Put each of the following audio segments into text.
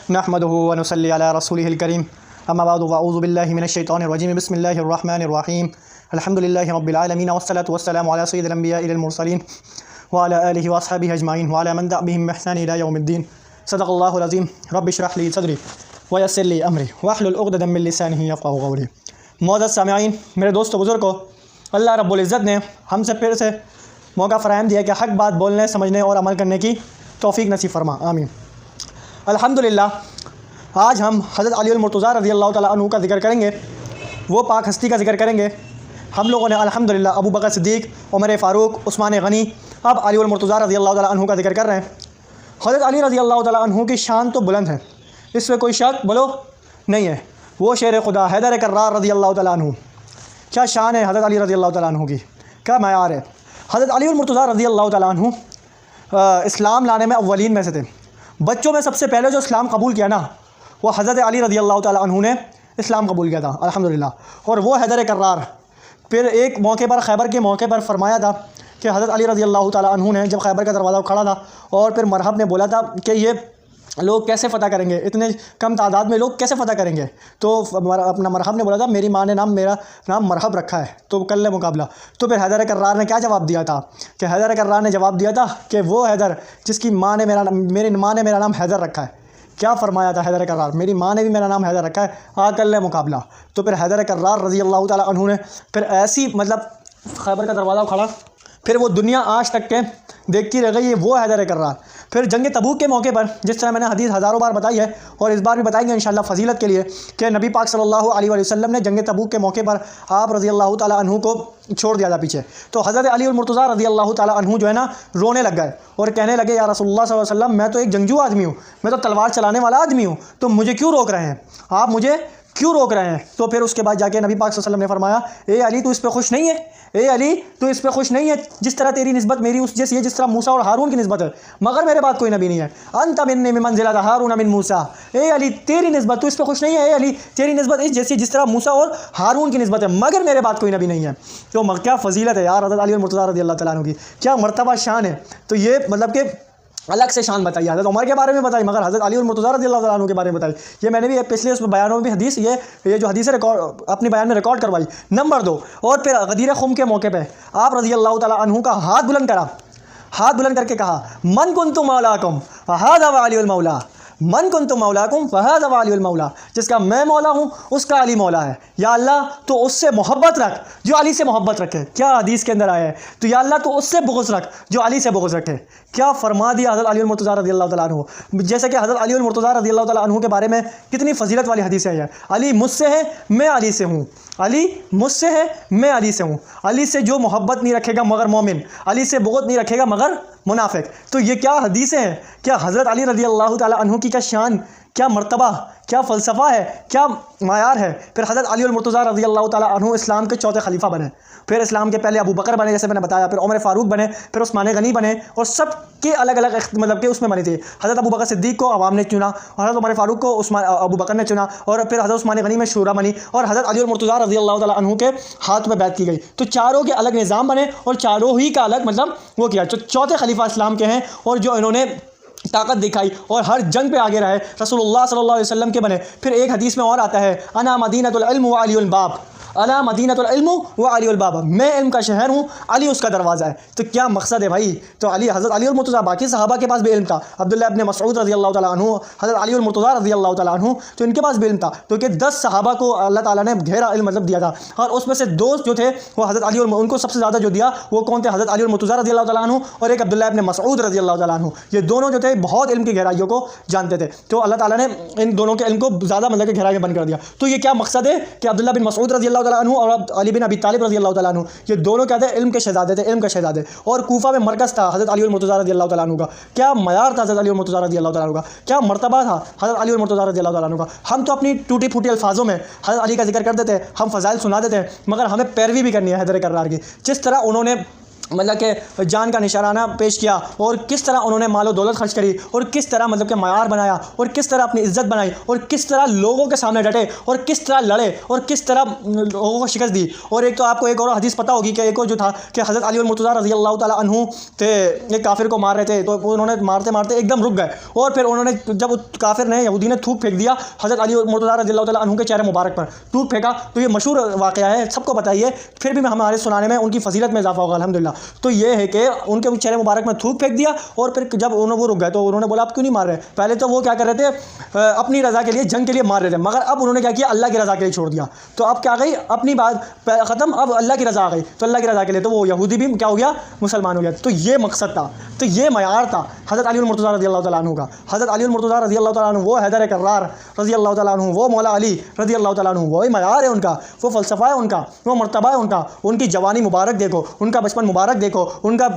नहमदुहु व नुसल्ली अला रसूलिहिल करीम अम्मा बादु अऊज़ु बिल्लाहि मिनश शैतानिर रजीम बिस्मिल्लाहिर रहमानिर रहीम अल्हम्दुलिल्लाहि रब्बिल आलमीन वस्सलातु वस्सलामु अला सय्यिदिल अंबिया'i वल मुरसलीन व अला आलिहि व अस्हाबिहि अजमाइन व अला मन तबि'ahum बिहिम इहसान इला यौमिद्दीन सदक़ल्लाहुल अज़ीम रब्बि इश्रह ली सदरी व यस्सिर ली अमरी वहलुल उक़दतम मिन लिसानी यफ़क़हू क़ौली। मुअज़्ज़ज़ सामिईन, मेरे दोस्तों बुज़ुर्गों, अल्लाह रब्बुल इज़्ज़त ने हमसे फिर से मौका फ़राहम दिया कि हक़ बात बोलने, समझने और अमल करने की तौफ़ीक़ नसीब फ़रमा, आमीन। अल्हम्दुलिल्लाह, आज हम हज़रत अली मुर्तज़ा रज़ियल्लाहु तआला अन्हु का ज़िक्र करेंगे, वो पाक हस्ती का ज़िक्र करेंगे। हम लोगों ने अल्हम्दुलिल्लाह अबू बकर सिद्दीक़, उमर फ़ारूक, उस्मान गनी, अब अली मुर्तज़ा रज़ियल्लाहु तआला अन्हु का ज़िक्र कर रहे हैं। हज़रत अली रज़ियल्लाहु तआला अन्हु की शान तो बुलंद है, इसमें कोई शक बोलो नहीं है। वो शेर खुदा हैदर कर्रार रज़ियल्लाहु तआला अन्हु, क्या शान है हज़रत अली रज़ियल्लाहु तआला अन्हु की, क्या मयार है। हज़रत अली मुर्तज़ा रज़ियल्लाहु तआला अन्हु इस्लाम लाने में अव्वलीन में से थे। बच्चों में सबसे पहले जो इस्लाम कबूल किया ना, वो हज़रत अली रज़ियल्लाहु तआला अन्हु ने इस्लाम कबूल किया था, अल्हम्दुलिल्लाह। और वो हैदर कर्रार फिर एक मौके पर, खैबर के मौके पर फरमाया था कि हज़रत अली रज़ियल्लाहु तआला अन्हु ने जब खैबर का दरवाज़ा खड़ा था और फिर मरहब ने बोला था कि ये लोग कैसे फ़तह करेंगे, इतने कम तादाद में लोग कैसे फ़तह करेंगे। तो अपना मरहब ने बोला था मेरी माँ ने मेरा नाम मरहब रखा है, तो कर ले मुकाबला। तो फिर हैदर कर्रार ने क्या जवाब दिया था कि हैदर कर्रार ने जवाब दिया था कि वो हैदर जिसकी माँ ने मेरी माँ ने मेरा नाम हैदर रखा है। क्या फ़रमाया था हैदर कर्रार, मेरी माँ ने भी मेरा नाम हैदर रखा है, आ कर ले मुकाबला। तो फिर हैदर कर्रार रज़ियल्लाहु तआला अन्हु ने फिर ऐसी खैबर का दरवाज़ा खड़ा, फिर वो दुनिया आज तक के देखती रह गई, वो हैदर कर्रार। फिर जंग तबूक के मौके पर, जिस तरह मैंने हदीस हज़ारों बार बताई है और इस बार भी बताएंगे इंशाअल्लाह फ़जीलत के लिए, कि नबी पाक सल्लल्लाहु अलैहि वसल्लम ने जंग तबूक के मौके पर आप रज़ियल्लाहु तआला अन्हु को छोड़ दिया था पीछे। तो हज़रत अली मुर्तज़ा रज़ियल्लाहु तआला अन्हु जो है ना, रोने लग गए और कहने लगे या रसूलुल्लाह सल्लल्लाहु अलैहि वसल्लम, मैं तो एक जंगजू आदमी हूँ, मैं तो तलवार चलाने वाला आदमी हूँ, तो मुझे क्यों रोक रहे हैं, आप मुझे क्यों रोक रहे हैं। तो फिर उसके बाद जाके नबी पाक सल्लल्लाहु अलैहि वसल्लम ने फरमाया, ए अली तू इस पे खुश नहीं है, ए अली तू इस पे खुश नहीं है, जिस तरह तेरी निस्बत मेरी उस जैसी है जिस तरह मूसा और हारून की निस्बत है, मगर मेरे बाद कोई नबी नहीं है। अंत मिन्नी बिमंज़िलत हारून मिन मूसा, ए अली तेरी निस्बत तू इस पे खुश नहीं है, ए अली तेरी निस्बत इस जैसी जिस तरह मूसा और हारून की निस्बत है, मगर मेरे बाद कोई नबी नहीं है। तो क्या फ़जीलत है यार हज़रत अली मुर्तज़ा रज़ियल्लाहु तआला अन्हु की, क्या मर्तबा शान है। तो ये मतलब कि अलग से शान बताई, हज़रत उमर के बारे में बताई, मगर हज़रत अली मुर्तज़ा रज़ियल्लाहु तआला अन्हु के बारे में बताई। ये मैंने भी पिछले उस बयानों में भी हदीस ये जो हदीस रिकॉर्ड अपनी बयान में रिकॉर्ड करवाई। नंबर 2, और फिर गदीर खुम के मौके पे आप रज़ियल्लाहु तआला अन्हु का हाथ बुलंद करा, हाथ बुलंद करके कहा, मन कुन्तु मौलाकुम फ़हाज़ा अलीउल मौला, मन कुन्तु मौलाकुम फ़हाज़ा अलीउल मौला, जिसका मैं मौला हूँ उसका अली मौला है। या अल्लाह तो उससे मोहब्बत रख जो अली से मोहब्बत रखे, क्या हदीस के अंदर आया है। तो या अल्लाह तो उससे बुग़्ज़ रख जो अली से बुग़्ज़ रखे। क्या फरमा दिया हज़रत अली मुर्तज़ा रज़ियल्लाहु तआला अन्हु। जैसे कि हज़रत अली मुर्तज़ा रज़ियल्लाहु तआला अन्हु के बारे में कितनी फ़जीलत वाली हदीसें हैं। अली मुझसे है, मैं अली से हूँ, अली मुझसे है, मैं अली से हूँ। अली से जो मोहब्बत नहीं रखेगा मगर मोमिन, अली से बुग़्ज़ नहीं रखेगा मगर मुनाफिक। तो ये क्या हदीसें हैं, क्या हज़रत अली रज़ियल्लाहु तआला अन्हु की क्या शान, क्या मर्तबा, क्या फ़लसफ़ा है, क्या मायार है। फिर हज़रत अली मुर्तज़ा रज़ियल्लाहु तआला अन्हु इस्लाम के चौथे खलीफा बने। फिर इस्लाम के पहले अबू बकर बने, जैसे मैंने बताया, फिर उमर फ़ारूक बने, फिर उस्मान गनी बने, और सब के अलग अलग मतलब के उसमें बने थे। हज़रत अबू बकर सिद्दीक़ को अवाम ने चुना, हज़रत उमर फ़ारूक को अबू बकर ने चुना, और फिर हज़रत उस्मान गनी में शूरा बनी, और हज़रत अली मुर्तज़ा रज़ियल्लाहु तआला अन्हु के हाथ में बैत की गई। तो चारों के अलग निज़ाम बने और चारों ही का अलग मतलब वो किया। जो चौथे खलीफा इस्लाम के हैं और जो इन्होंने ताकत दिखाई और हर जंग पे आगे रहे, रसूलुल्लाह सल्लल्लाहु अलैहि वसल्लम के बने। फिर एक हदीस में और आता है, अना मदीनतुल इल्म व अलीउल बाब, अला मदीनतुल इल्म व अलीउल बाब, मैं इल्म का शहर हूँ, अली उसका दरवाज़ा है। तो क्या मकसद है भाई। तो अली, हज़रत अली मुर्तज़ा, बाकी सहाबा के पास भी इल्म था, अब्दुल्लाह इब्न मसऊद रज़ियल्लाहु तआला अन्हु, हज़रत अली मुर्तज़ा रज़ियल्लाहु तआला अन्हु, तो इनके पास भी इल्म था। तो कि 10 सहाबा को अल्लाह ताला ने घेरा इल्म मतलब दिया था, और उसमें से 2 जो थे वो हज़रत अली, उनको सबसे ज़्यादा जो दिया वो कौन थे, हज़रत अली मुर्तज़ा रज़ियल्लाहु तआला अन्हु और एक अब्दुल्लाह इब्न मसऊद रज़ियल्लाहु तआला अन्हु। ये दोनों जो थे बहुत इल्म की गहराइयों को जानते थे। तो अल्लाह ताला ने इन दोनों के इल्म को ज़्यादा मतलब कि गहराई में बंद कर दिया। तो ये क्या मकसद है कि अब्दुल्लाह बिन मसऊद रज़ियल्लाहु तआला अन्हु और अली बिन अबी तालिब रज़ियल्लाहु तआला अन्हु, ये दोनों क्या थे, इल्म के शहज़ादे थे, इल्म के शहज़ादे। और कूफा में मरकज़ था हज़रत अली मुर्तज़ा रज़ियल्लाहु तआला अन्हु का। क्या मयार था हज़रत अली मुर्तज़ा रज़ियल्लाहु तआला अन्हु का, क्या मर्तबा था हज़रत अली मुर्तज़ा रज़ियल्लाहु तआला अन्हु का। हम तो अपनी टूटी फूटी अल्फाजों में हज़रत अली का जिक्र कर देते हैं, हम फ़ज़ाइल सुना देते हैं, मगर हमें पैरवी भी करनी है हैदर कर्रार की। जिस तरह उन्होंने مطلب کہ جان کا نشانہ پیش کیا، اور کس طرح انہوں نے مال و دولت خرچ کری، اور کس طرح مطلب کہ معیار بنایا، اور کس طرح اپنی عزت بنائی، اور کس طرح لوگوں کے سامنے ڈٹے، اور کس طرح لڑے، اور کس طرح لوگوں کو شکست دی۔ اور ایک تو آپ کو ایک اور حدیث پتہ ہوگی کہ ایک اور جو تھا کہ حضرت علی المرتضیٰ رضی اللہ تعالیٰ عنہ تھے، ایک کافر کو مار رہے تھے، تو انہوں نے مارتے مارتے ایک دم رک گئے، اور پھر انہوں نے جب کافر نے یہودی نے تھوک پھینک دیا حضرت علی المرتضیٰ رضی اللہ تعالیٰ عنہ کے چہرے مبارک پر تھوک پھینکا، تو یہ مشہور واقعہ ہے، سب کو پتہ ہی ہے، پھر بھی ہمارے سنانے میں ان کی فضیلت میں اضافہ ہوگا الحمدللہ۔ تو یہ ہے کہ ان کے چہرے مبارک میں تھوک پھینک دیا، اور پھر جب وہ رک گئے تو انہوں نے بولا آپ کیوں نہیں مار رہے؟ پہلے تو وہ کیا کر رہے تھے، اپنی رضا کے لیے جنگ کے لیے مار رہے تھے، مگر اب انہوں نے کیا کیا، اللہ کی رضا کے لیے چھوڑ دیا۔ تو اب کیا گئی اپنی بات ختم، اب اللہ کی رضا آ گئی، تو اللہ کی رضا کے لیے تو وہ یہودی بھی کیا ہو گیا، مسلمان ہو گیا۔ تو یہ مقصد تھا، تو یہ معیار تھا حضرت علی المرتضیٰ رضی اللہ تعالیٰ عنہ کا۔ حضرت علی المرتضیٰ رضی اللہ تعالیٰ عنہ، وہ حیدر کرار رضی اللہ تعالیٰ عنہ، وہ مولا علی رضی اللہ تعالیٰ عنہ، وہی معیار ہے ان کا، وہ فلسفہ ہے ان کا، وہ مرتبہ ہے ان کا۔ ان کی جوانی مبارک دیکھو، ان کا بچپن مبارک دیکھو، ان کا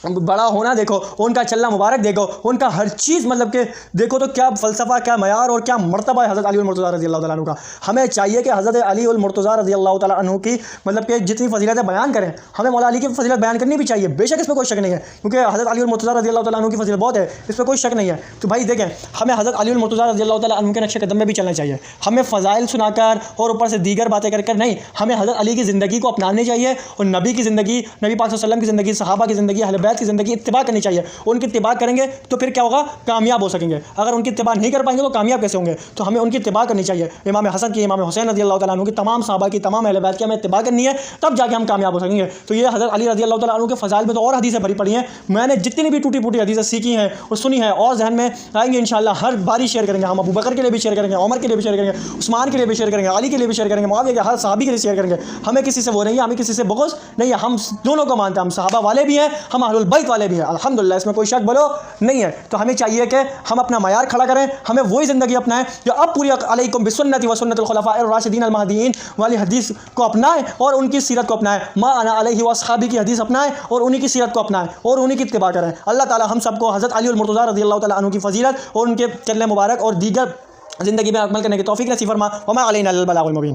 بڑا ہونا دیکھو، ان کا چلنا مبارک دیکھو، ان کا ہر چیز مطلب کہ دیکھو تو کیا فلسفہ، کیا معیار اور کیا مرتبہ ہے حضرت علی المرتضیٰ رضی اللہ تعالیٰ عنہ کا۔ ہمیں چاہیے کہ حضرت علی المرتضیٰ رضی اللہ تعالیٰ عنہ کی مطلب کہ جتنی فضیلتیں بیان کریں، ہمیں مولا علی کی فضیلت بیان کرنی بھی چاہیے، بے شک اس میں کوئی شک نہیں ہے، کیونکہ حضرت علی المرتضیٰ رضی اللہ تعالیٰ عنہ کی فضیلت بہت ہے، اس میں کوئی شک نہیں ہے۔ تو بھائی دیکھیں، ہمیں حضرت علی المرتضیٰ رضی اللہ تعالیٰ عنہ کے نقش قدم میں بھی چلنا چاہیے، ہمیں فضائل سنا کر اور اوپر سے دیگر باتیں کر کر نہیں، ہمیں حضرت علی کی زندگی کو اپنانے چاہیے، اور نبی کی زندگی، نبی پاک صلی اللہ علیہ وسلم کی زندگی، صحابہ کی زندگی، اہل بیت کی زندگی اتباع کرنی چاہیے۔ ان کی اتباع کریں گے تو پھر کیا ہوگا، کامیاب ہو سکیں گے۔ اگر ان کی اتباع نہیں کر پائیں گے تو کامیاب کیسے ہوں گے؟ تو ہمیں ان کی اتباع کرنی چاہیے، امام حسن کی، امام حسین رضی اللہ تعالیٰ عنہ کی، تمام صحابہ کی، تمام اہل بیت کی ہمیں اتباع کرنی ہے، تب جا کے ہم کامیاب ہو سکیں گے۔ تو یہ حضرت علی رضی اللہ تعالیٰ عنہ کے فضائل میں تو اور حدیثیں بھری پڑی ہیں، میں نے جتنی بھی ٹوٹی پوٹی حدیثیں سیکھی ہیں اور سنی ہیں اور ذہن میں آئیں گے انشاءاللہ، ہر باری شیئر کریں گے ہم، ابو بکر کے لیے بھی شیئر کریں گے، عمر کے لیے بھی شیئر کریں گے، عثمان کے لیے بھی شیئر کریں گے، علی کے لیے بھی شیئر کریں گے، معاویہ کے، ہر صحابی کے لیے شیئر کریں گے۔ ہمیں کسی سے وہ نہیں ہے، ہمیں کسی سے بغض نہیں ہے، ہم دونوں کو مانتے ہیں، ہم صحابہ والے بھی ہیں، ہم اہل البیت والے بھی ہیں الحمدللہ، اس میں کوئی شک بولو نہیں ہے۔ تو ہمیں چاہیے کہ ہم اپنا معیار کھڑا کریں، ہمیں وہی زندگی اپنائیں جو اب پوری علیکم بسنتی و سنت الخلفاء الراشدین المہدیین والی حدیث کو اپنائیں، اور ان کی سیرت کو اپنائیں، ما انا علیہ واصحابی کی حدیث اپنائیں، اور انہی کی سیرت کو اپنائیں، اور انہی کی اتباع کریں۔ اللہ تعالی ہم سب کو حضرت علی المرتضیٰ رضی اللہ تعالیٰ عنہ کی فضیلت اور ان کے چلنے مبارک اور دیگر زندگی میں عمل کرنے کی توفیق نصیب فرما۔ وما علینا الا البلاغ المبین۔